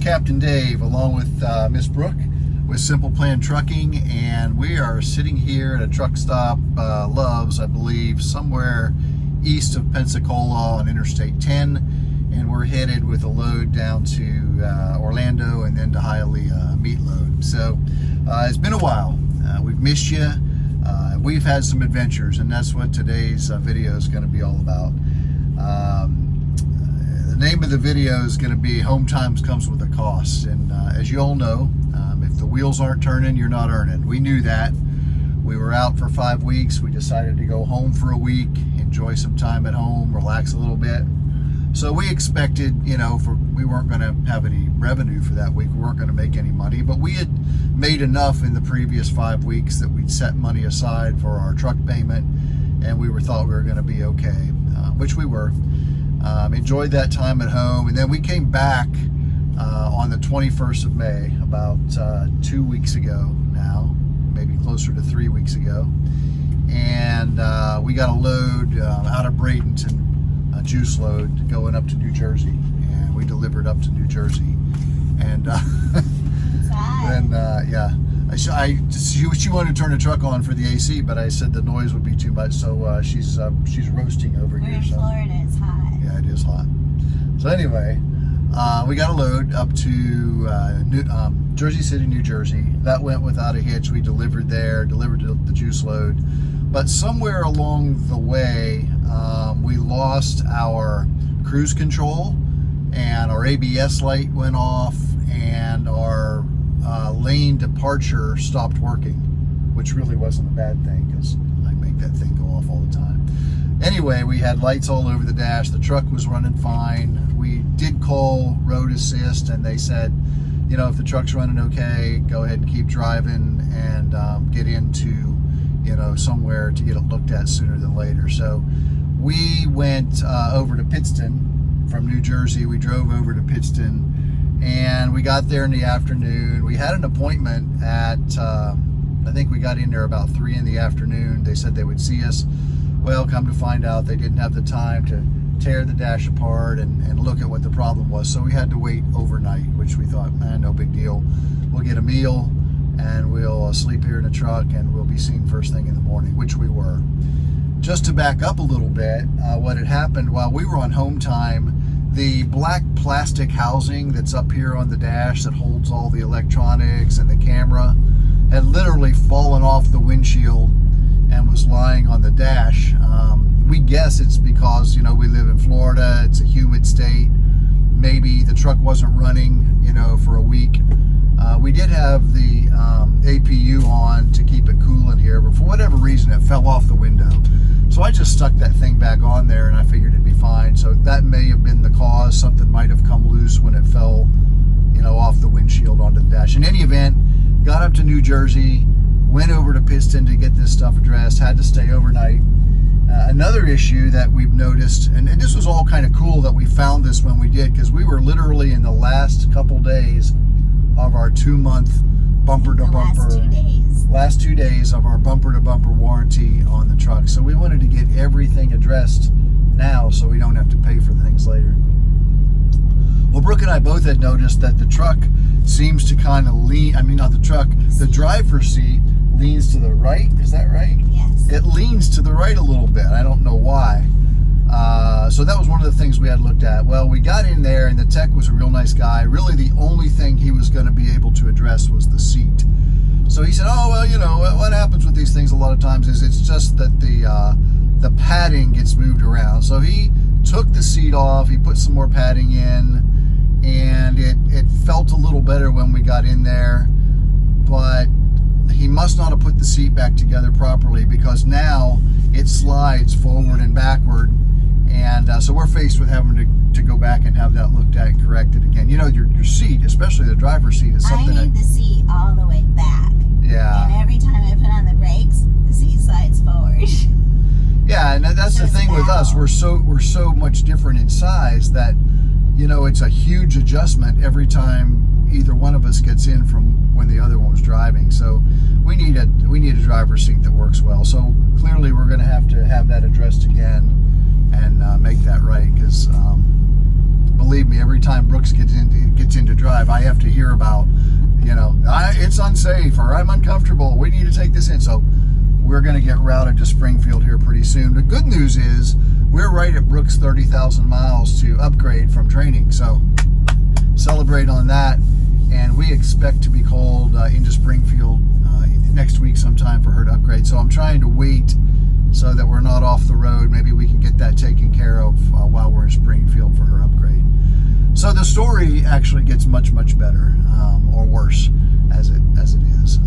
Captain Dave along with Miss Brooke with Simple Plan Trucking, and we are sitting here at a truck stop, Love's, I believe, somewhere east of Pensacola on Interstate 10, and we're headed with a load down to Orlando and then to Hialeah, meat load. So it's been a while. We've missed you. We've had some adventures, and that's what today's video is going to be all about. The name of the video is going to be Home Times Comes with a Cost, and as you all know, if the wheels aren't turning, you're not earning. We knew that. We were out for 5 weeks. We decided to go home for a week, enjoy some time at home, relax a little bit. So we expected, we weren't going to have any revenue for that week. We weren't going to make any money, but we had made enough in the previous 5 weeks that we'd set money aside for our truck payment, and we thought we were going to be okay, which we were. Enjoyed that time at home, and then we came back on the 21st of May, about 2 weeks ago now, maybe closer to 3 weeks ago, and we got a load out of Bradenton, a juice load going up to New Jersey, and we delivered up to New Jersey, and then she wanted to turn the truck on for the AC, but I said the noise would be too much, so she's roasting over here. We're in Florida, it's hot. Yeah, it is hot. So anyway, we got a load up to Jersey City, New Jersey. That went without a hitch. We delivered the juice load. But somewhere along the way, we lost our cruise control, and our ABS light went off, and our lane departure stopped working, which really wasn't a bad thing because I make that thing go off all the time. Anyway, we had lights all over the dash. The truck was running fine. We did call Road Assist, and they said, if the truck's running okay, go ahead and keep driving and get into, somewhere to get it looked at sooner than later. So we went over to Pittston from New Jersey. We drove over to Pittston, and we got there in the afternoon. We had an appointment at, I think we got in there about 3 in the afternoon. They said they would see us. Well, come to find out, they didn't have the time to tear the dash apart and look at what the problem was. So we had to wait overnight, which we thought, no big deal. We'll get a meal and we'll sleep here in the truck, and we'll be seen first thing in the morning, which we were. Just to back up a little bit, what had happened while we were on home time, the black plastic housing that's up here on the dash that holds all the electronics and the camera had literally fallen off the windshield and was lying on the dash. We guess it's because, we live in Florida, it's a humid state. Maybe the truck wasn't running, for a week. We did have the APU on to keep it cool in here, but for whatever reason, it fell off the window. So I just stuck that thing back on there, and I figured it'd be fine. So that may have been the cause. Something might have come loose when it fell, off the windshield onto the dash. In any event, got up to New Jersey, went over to Pittston to get this stuff addressed, had to stay overnight. Another issue that we've noticed, and this was all kind of cool that we found this when we did, because we were literally in the last couple days of our 2-month bumper-to-bumper, last 2 days of our bumper-to-bumper warranty on the truck. So we wanted to get everything addressed now so we don't have to pay for things later. Well, Brooke and I both had noticed that the truck seems to kind of lean, not the truck, the driver's seat leans to the right. Is that right? Yes. It leans to the right a little bit. I don't know why. So that was one of the things we had looked at. Well, we got in there, and the tech was a real nice guy. Really, the only thing he was going to be able to address was the seat. So he said, what happens with these things a lot of times is it's just that the padding gets moved around. So he took the seat off, he put some more padding in, and it felt a little better when we got in there, but he must not have put the seat back together properly, because now it slides forward and backward, and so we're faced with having to go back and have that looked at and corrected again. Your seat, especially the driver's seat, is something I need the seat all the way back. Yeah. And every time I put on the brakes, the seat slides forward. Yeah, and that's the thing with us. We're so much different in size that, it's a huge adjustment every time either one of us gets in from when the other one was driving. So we need a driver's seat that works well. So clearly we're going to have that addressed again and make that right, because believe me, every time Brooks gets into drive, I have to hear about, it's unsafe or I'm uncomfortable. We need to take this in. So we're going to get routed to Springfield here pretty soon. The good news is we're right at Brooks' 30,000 miles to upgrade from training. So celebrate on that. And we expect to be called into Springfield next week sometime for her to upgrade. So I'm trying to wait so that we're not off the road. Maybe we can get that taken care of while we're in Springfield for her upgrade. So the story actually gets much, much better, or worse, as it is.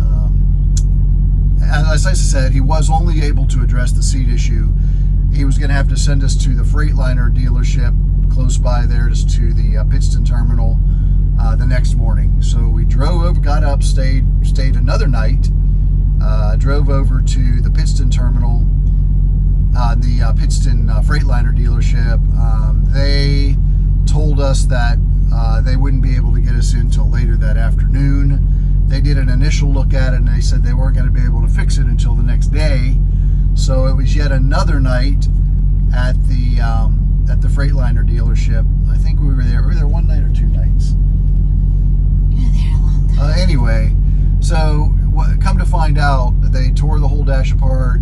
As I said, he was only able to address the seat issue. He was going to have to send us to the Freightliner dealership close by there, just to the Pittston terminal the next morning. So we drove over, got up, stayed another night, drove over to the Pittston terminal, the Pittston Freightliner dealership. They told us that they wouldn't be able to get us in until later that afternoon. They did an initial look at it and they said they weren't going to be able to fix it until the next day. So it was yet another night at the Freightliner dealership. I think we were there one night or 2 nights. You're there a long time. Anyway, so come to find out, they tore the whole dash apart,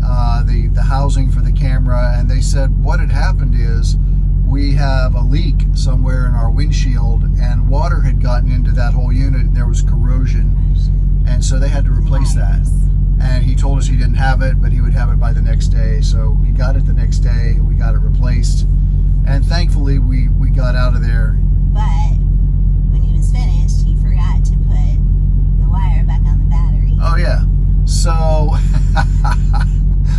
the housing for the camera, and they said what had happened is we have a leak somewhere in our windshield, and water had gotten into that whole unit, and there was corrosion, and so they had to replace that. And he told us he didn't have it, but he would have it by the next day. So he got it the next day. We got it replaced, and thankfully we got out of there. But when he was finished, he forgot to put the wire back on the battery. Oh yeah. So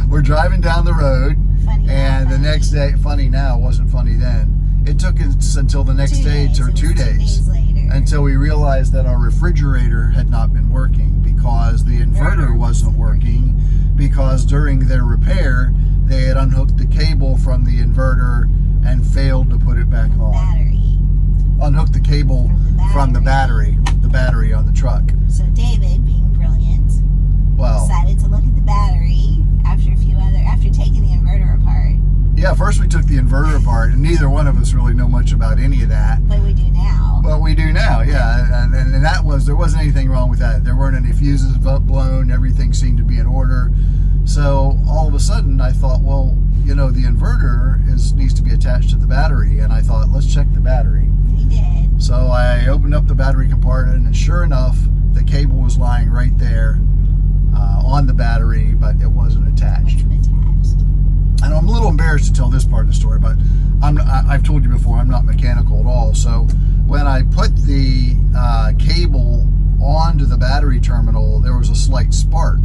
we're driving down the road, Funny and the next day, funny now, wasn't funny then. It took us until the next 2 day, days. or It was 2 days, later. until we realized that our refrigerator had not been working because the inverter wasn't working, because during their repair, they had unhooked the cable from the inverter and failed to put it back on. Battery. Unhooked the cable from the battery on the truck. So David, being brilliant, Well, decided to look at the battery after taking the inverter apart. yeah, first we took the inverter apart, and neither one of us really know much about any of that. But we do now. Well, we do now, yeah, and there wasn't anything wrong with that. There weren't any fuses blown. Everything seemed to be in order. So all of a sudden, I thought, well, the inverter needs to be attached to the battery, and I thought, let's check the battery. We did. So I opened up the battery compartment, and sure enough, the cable was lying right there on the battery, but it wasn't attached. And I'm a little embarrassed to tell this part of the story, but I've told you before, I'm not mechanical at all. So when I put the cable onto the battery terminal, there was a slight spark.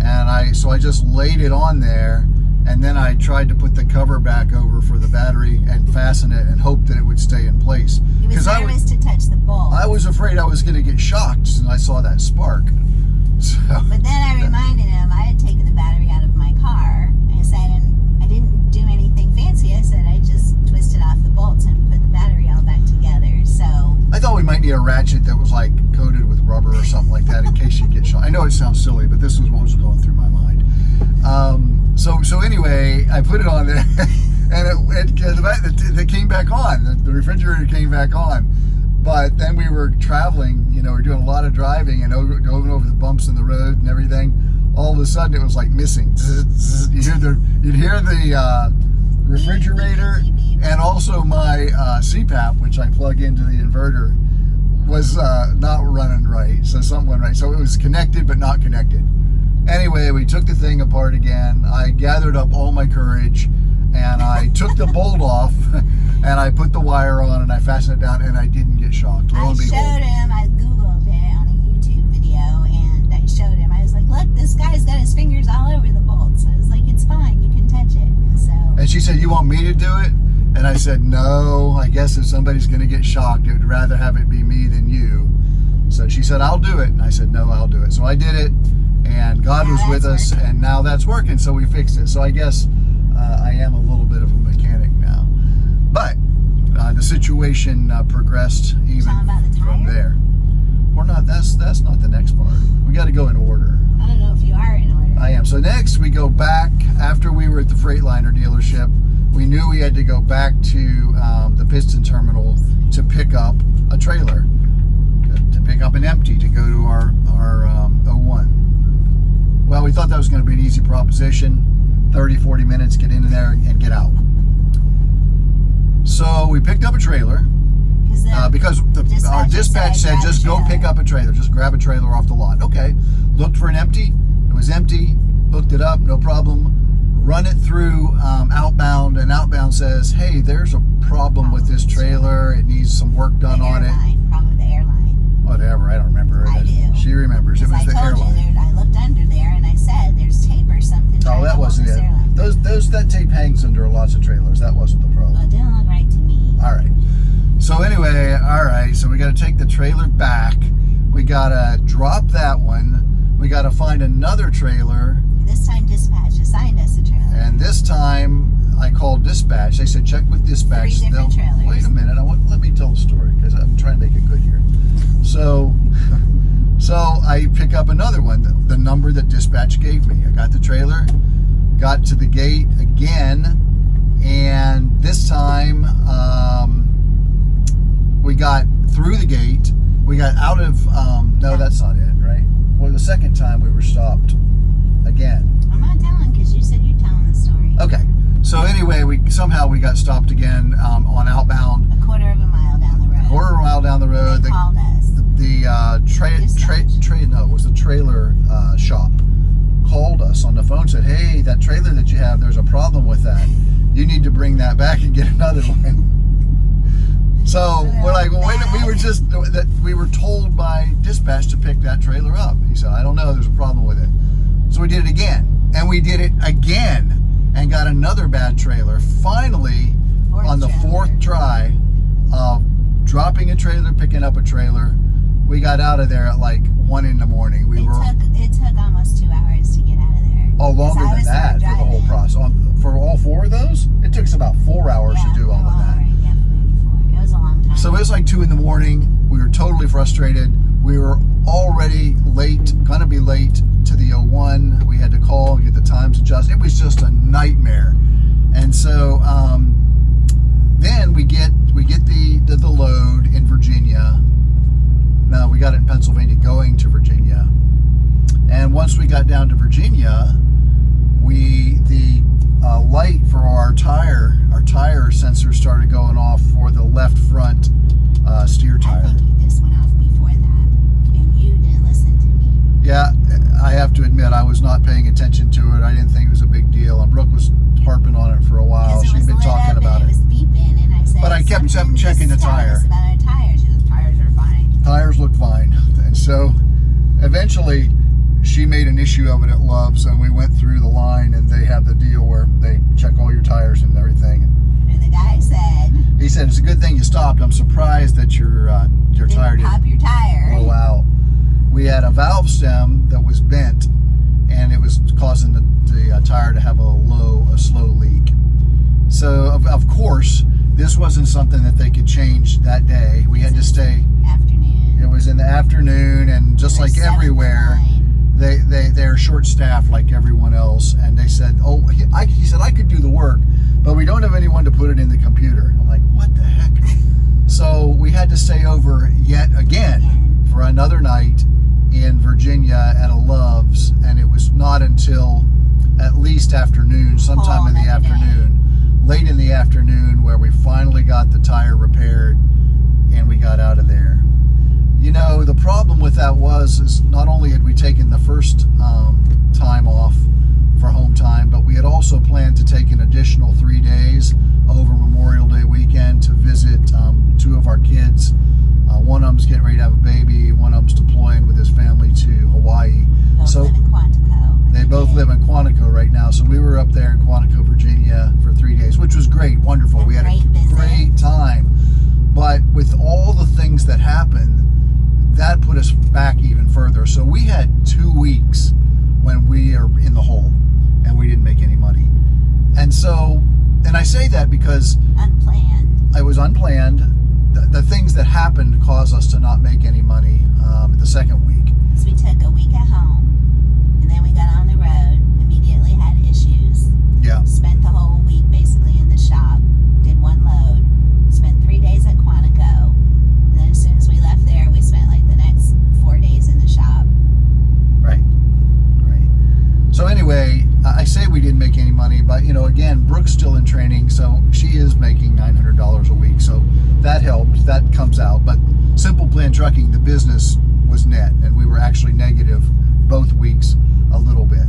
And so I just laid it on there, and then I tried to put the cover back over for the battery and fasten it and hope that it would stay in place. He was nervous to touch the bolt. I was afraid I was going to get shocked when I saw that spark. So, but then I reminded him I had taken the battery out of my car. I said, and I didn't do anything fancy. I said I just twisted off the bolts and put the battery all back together. So I thought we might need a ratchet that was like coated with rubber or something like that in case you get shot. I know it sounds silly, but this was what was going through my mind. So anyway, I put it on there, and it came back on. The refrigerator came back on. But then we were traveling, we were doing a lot of driving and going over the bumps in the road and everything. All of a sudden, it was like missing. You'd hear the refrigerator, and also my CPAP, which I plug into the inverter, was not running right. So something went right. So it was connected but not connected. Anyway, we took the thing apart again. I gathered up all my courage, and I took the bolt off, and I put the wire on, and I fastened it down, and I didn't get shocked. I showed him, I Googled it on a YouTube video, and I showed him. I was like, look, this guy's got his fingers all over the bolts. I was like, it's fine, you can touch it. So. And she said, you want me to do it? And I said, no, I guess if somebody's going to get shocked, I would rather have it be me than you. So she said, I'll do it. And I said, no, I'll do it. So I did it, and God was with us, and now that's working, so we fixed it. So I guess I am a little bit of a mechanic now. But the situation progressed even from there. We're not, that's not the next part. We got to go in order. I don't know if you are in order. I am. So next we go back, after we were at the Freightliner dealership, we knew we had to go back to the piston terminal to pick up a trailer, to pick up an empty to go to our 01. Well, we thought that was going to be an easy proposition. 30, 40 minutes, get in there and get out. So we picked up a trailer because our dispatch said just go pick up a trailer, just grab a trailer off the lot. Okay, looked for an empty. It was empty. Hooked it up, no problem. Run it through Outbound, and Outbound says, hey, there's a problem with this trailer. It needs some work done on it. Problem with the airline. Whatever, I don't remember. I do. She remembers. It was the airline. I looked under there and I said, there's tape or something. Oh, that wasn't it. That tape hangs under lots of trailers. That wasn't the problem. Well, it didn't look right to me. All right. So anyway, all right. So we got to take the trailer back. We got to drop that one. We got to find another trailer. This time dispatch assigned us a trailer. And this time I called dispatch. They said check with dispatch. 3 different trailers. Wait a minute. Let me tell the story because I'm trying to make it good here. So I pick up another one, the number that dispatch gave me. I got the trailer, got to the gate again, and this time we got through the gate. We got out of, no, that's not it, right? Well, the second time we were stopped again. I'm not telling because you said you're telling the story. Okay. So anyway, we got stopped again on Outbound. A quarter of a mile down the road. Quarter of a mile down the road. They called us. It was the trailer shop called us on the phone, said, hey, that trailer that you have, there's a problem with that. You need to bring that back and get another one. So we're like, well, wait, we were told by dispatch to pick that trailer up. He said, I don't know, there's a problem with it. So we did it again, and we did it again, and got another bad trailer. Finally, on the fourth try of dropping a trailer, picking up a trailer, we got out of there at like 1 in the morning. It took almost 2 hours to get out of there. Oh, longer than that for the whole process. For all 4 of those, it took us about 4 hours to do all of that. Right. Yeah, maybe 4. It was a long time. So it was like 2 in the morning. We were totally frustrated. We were already late, gonna be late to the 01. We had to call and get the times adjusted. It was just a nightmare. And so then we get the load in Virginia. No, we got it in Pennsylvania going to Virginia. And once we got down to Virginia, the light for our tire sensor started going off for the left front steer tire. I think this went off before that, and you didn't listen to me. Yeah, I have to admit I was not paying attention to it. I didn't think it was a big deal. And Brooke was harping on it for a while. She'd been talking about it. It was beeping, and I said, but I kept checking the tire. About our tires. The tires are fine. Tires looked fine. And so eventually she made an issue of it at Love's, and we went through the line, and they have the deal where they check all your tires and everything. And the guy said, he said, it's a good thing you stopped. I'm surprised that your tire didn't pop your tire. blow out. We had a valve stem that was bent, and it was causing the tire to have a slow leak. So of course, this wasn't something that they could change that day. We had to stay. Afternoon. It was in the afternoon, and just like everywhere, they're short-staffed like everyone else. And they said, "Oh," he said, "I could do the work, but we don't have anyone to put it in the computer." I'm like, "What the heck?" So we had to stay over yet again for another night in Virginia at a Love's, and it was not until at least afternoon, sometime in the afternoon, late in the afternoon, where we finally got the tire repaired and we got out of there. You know, the problem with that is not only had we taken the first time off for home time, but we had also planned to take an additional 3 days over Memorial Day weekend to visit 2 of our kids. One of them's getting ready to have a baby. One of them's deploying with his family to Hawaii. Both live in Quantico. They both live in Quantico right now. So we were up there in Quantico, Virginia for 3 days, which was great, wonderful. We had a great time. But with all the things that happened, that put us back even further. So we had 2 weeks when we are in the hole and we didn't make any money. And so, and I say that because unplanned. It was unplanned. The things that happened caused us to not make any money the second week. So we took a week at home, and then we got on the road, immediately had issues. Yeah. Spent the whole week basically in the shop. Brooke's still in training, so she is making $900 a week. So that helped. That comes out. But Simple Plan Trucking, the business was net, and we were actually negative both weeks a little bit.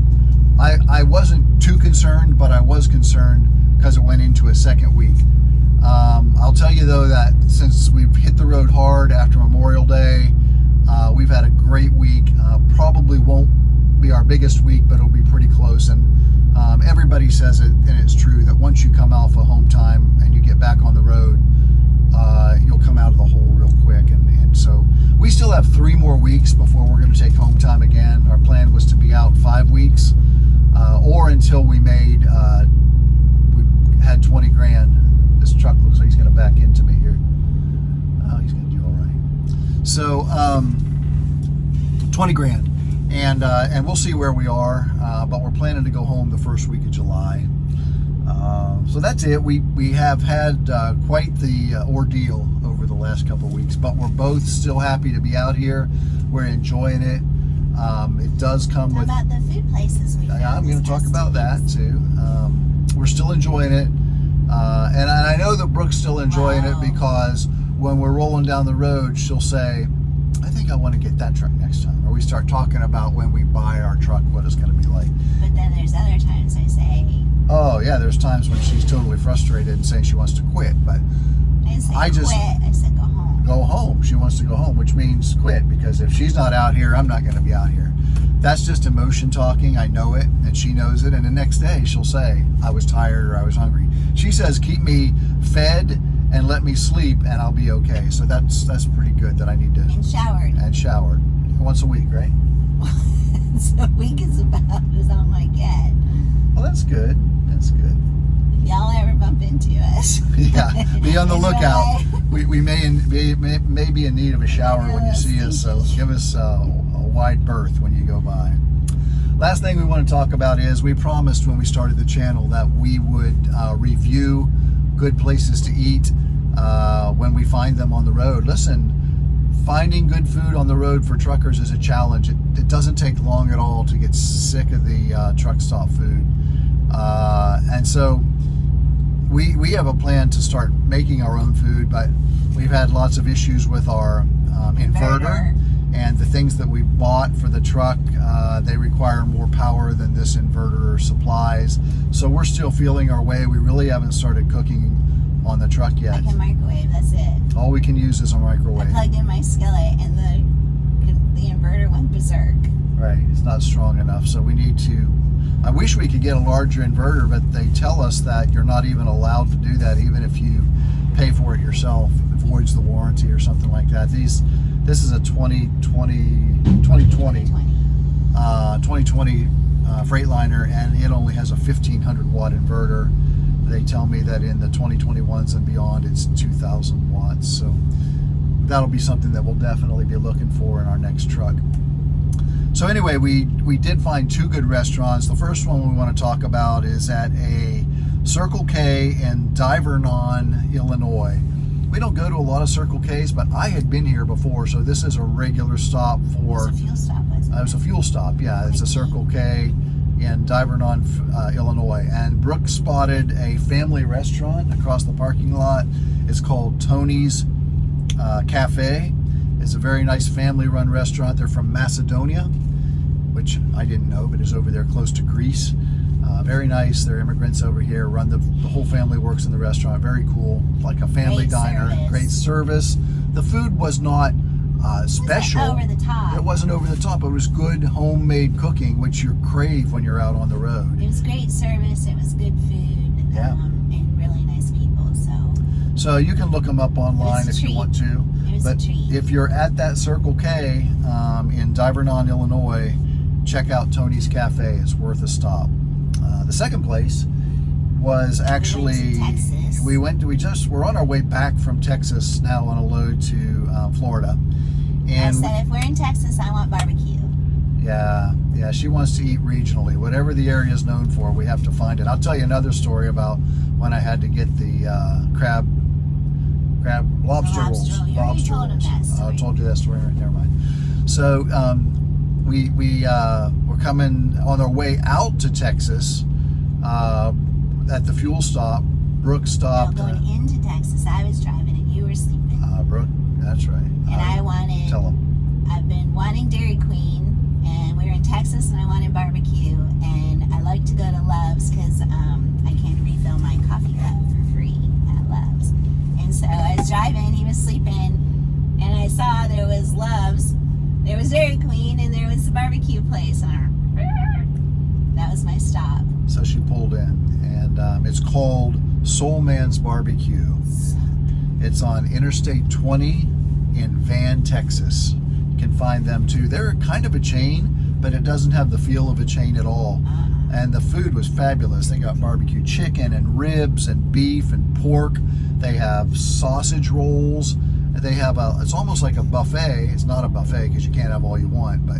I wasn't too concerned, but I was concerned because it went into a second week. I'll tell you though that since we've hit the road hard after Memorial Day, we've had a great week. Probably won't be our biggest week, but it'll be pretty close. And everybody says it, and it's true, that once you come off of home time and you get back on the road, you'll come out of the hole real quick. And so we still have 3 more weeks before we're going to take home time again. Our plan was to be out 5 weeks, or until we had 20 grand. This truck looks like he's going to back into me here. Oh, he's going to do all right. So 20 grand. And we'll see where we are, but we're planning to go home the first week of July. So that's it. We have had quite the ordeal over the last couple of weeks, but we're both still happy to be out here. We're enjoying it. It does come with... How about the food places we found? I'm going to talk about that too. We're still enjoying it. And I know that Brooke's still enjoying it, because when we're rolling down the road, she'll say, I think I want to get that truck next time. Or we start talking about when we buy our truck, what it's going to be like. But then there's other times I say... Oh, yeah, there's times when she's totally frustrated and saying she wants to quit. But I said go home. Go home. She wants to go home, which means quit. Because if she's not out here, I'm not going to be out here. That's just emotion talking. I know it, and she knows it. And the next day, she'll say, I was tired or I was hungry. She says, keep me fed and let me sleep, and I'll be okay. So that's pretty good that I need to... And showered. And showered. Once a week, right? So a week is about as long as I get. Well, that's good. That's good. If y'all ever bump into us. Yeah, be on the lookout. Right. We may be in need of a shower when you see us, so give us a wide berth when you go by. Last thing we want to talk about is we promised when we started the channel that we would review good places to eat when we find them on the road. Listen, finding good food on the road for truckers is a challenge. It doesn't take long at all to get sick of the truck stop food. And so we have a plan to start making our own food, but we've had lots of issues with our inverter. And the things that we bought for the truck, they require more power than this inverter supplies. So we're still feeling our way. We really haven't started cooking on the truck yet. I can microwave, that's it. All we can use is a microwave. I plugged in my skillet and the inverter went berserk. Right, it's not strong enough. So we need to... I wish we could get a larger inverter, but they tell us that you're not even allowed to do that, even if you pay for it yourself. It voids the warranty or something like that. This is a 2020 Freightliner, and it only has a 1500 watt inverter. They tell me that in the 2021s and beyond, it's 2000 watts. So that'll be something that we'll definitely be looking for in our next truck. So anyway, we did find 2 good restaurants. The first one we want to talk about is at a Circle K in Divernon, Illinois. We don't go to a lot of Circle K's, but I had been here before, so this is a regular stop for... It was a fuel stop, wasn't it? It was a fuel stop, yeah. It's a Circle K in Divernon, Illinois. And Brooke spotted a family restaurant across the parking lot. It's called Tony's Cafe. It's a very nice family-run restaurant. They're from Macedonia, which I didn't know, but is over there close to Greece. Very nice. They're immigrants over here. The whole family works in the restaurant. Very cool, like a family diner. Great service. The food was not special. It wasn't over the top. It wasn't over the top. It was good homemade cooking, which you crave when you're out on the road. It was great service. It was good food. Yeah. And really nice people. So you can look them up online if you want to. But if you're at that Circle K in Divernon, Illinois, check out Tony's Cafe. It's worth a stop. The second place was actually we're on our way back from Texas now on a load to Florida. And I said, if we're in Texas, I want barbecue. Yeah, she wants to eat regionally. Whatever the area is known for, we have to find it. I'll tell you another story about when I had to get the lobster rolls. Lobster rolls. I told you that story. Never mind. So we're coming on our way out to Texas. at the fuel stop, Brooke stopped. No, going into Texas, I was driving and you were sleeping. Brooke, that's right. And I wanted. Tell them. I've been wanting Dairy Queen, and we were in Texas, and I wanted barbecue, and I like to go to Love's because I can refill my coffee cup for free at Love's. And so I was driving, he was sleeping, and I saw there was Love's, there was Dairy Queen, and there was the barbecue place, and that was my stop. So she pulled in, and it's called Soul Man's Barbecue. It's on Interstate 20 in Van, Texas. You can find them too. They're kind of a chain, but it doesn't have the feel of a chain at all. And the food was fabulous. They got barbecue chicken and ribs and beef and pork. They have sausage rolls. They have it's almost like a buffet. It's not a buffet because you can't have all you want, but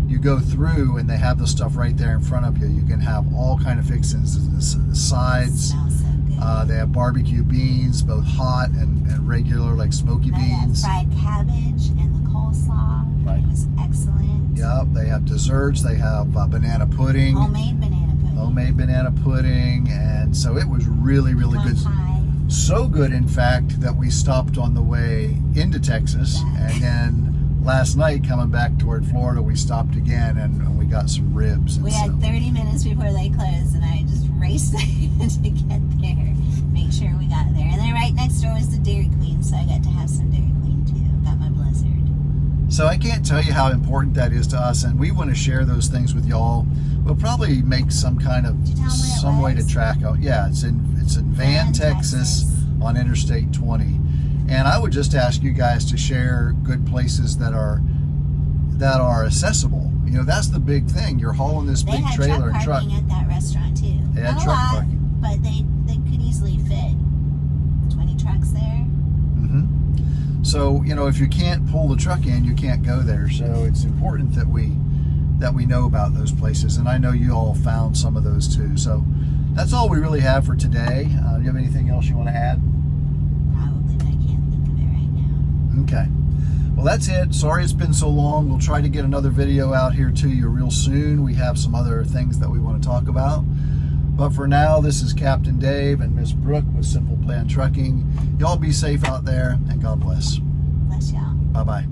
you go through and they have the stuff right there in front of you. You can have all kind of fixings, sides. Smells so good. They have barbecue beans, both hot and regular, like smoky They had beans. fried cabbage and the coleslaw. Right. It was excellent. Yep, they have desserts. They have banana pudding. Homemade banana pudding. Homemade banana pudding. And so it was really, really good. Pie. So good, in fact, that we stopped on the way into Texas. And then last night, coming back toward Florida, we stopped again and we got some ribs. And We had 30 minutes before they closed, and I just raced to get there, make sure we got there. And then right next door was the Dairy Queen, so I got to have some Dairy Queen too. Got my Blizzard. So I can't tell you how important that is to us, and we want to share those things with y'all. We'll probably make some kind of Did you tell them where it some way to was? track out. Yeah, it's in Van, Texas, on Interstate 20. And I would just ask you guys to share good places that are accessible. You know, that's the big thing. You're hauling this They big had trailer truck and truck. parking at that restaurant too. They had Not a truck lot, parking. but they could easily fit 20 trucks there. Mm-hmm. So, you know, if you can't pull the truck in, you can't go there. So it's important that we know about those places. And I know you all found some of those too. So that's all we really have for today. Do you have anything else you want to add? Probably, but I can't think of it right now. Okay. Well, that's it. Sorry it's been so long. We'll try to get another video out here to you real soon. We have some other things that we want to talk about. But for now, this is Captain Dave and Miss Brooke with Simple Plan Trucking. Y'all be safe out there, and God bless. Bless y'all. Bye-bye.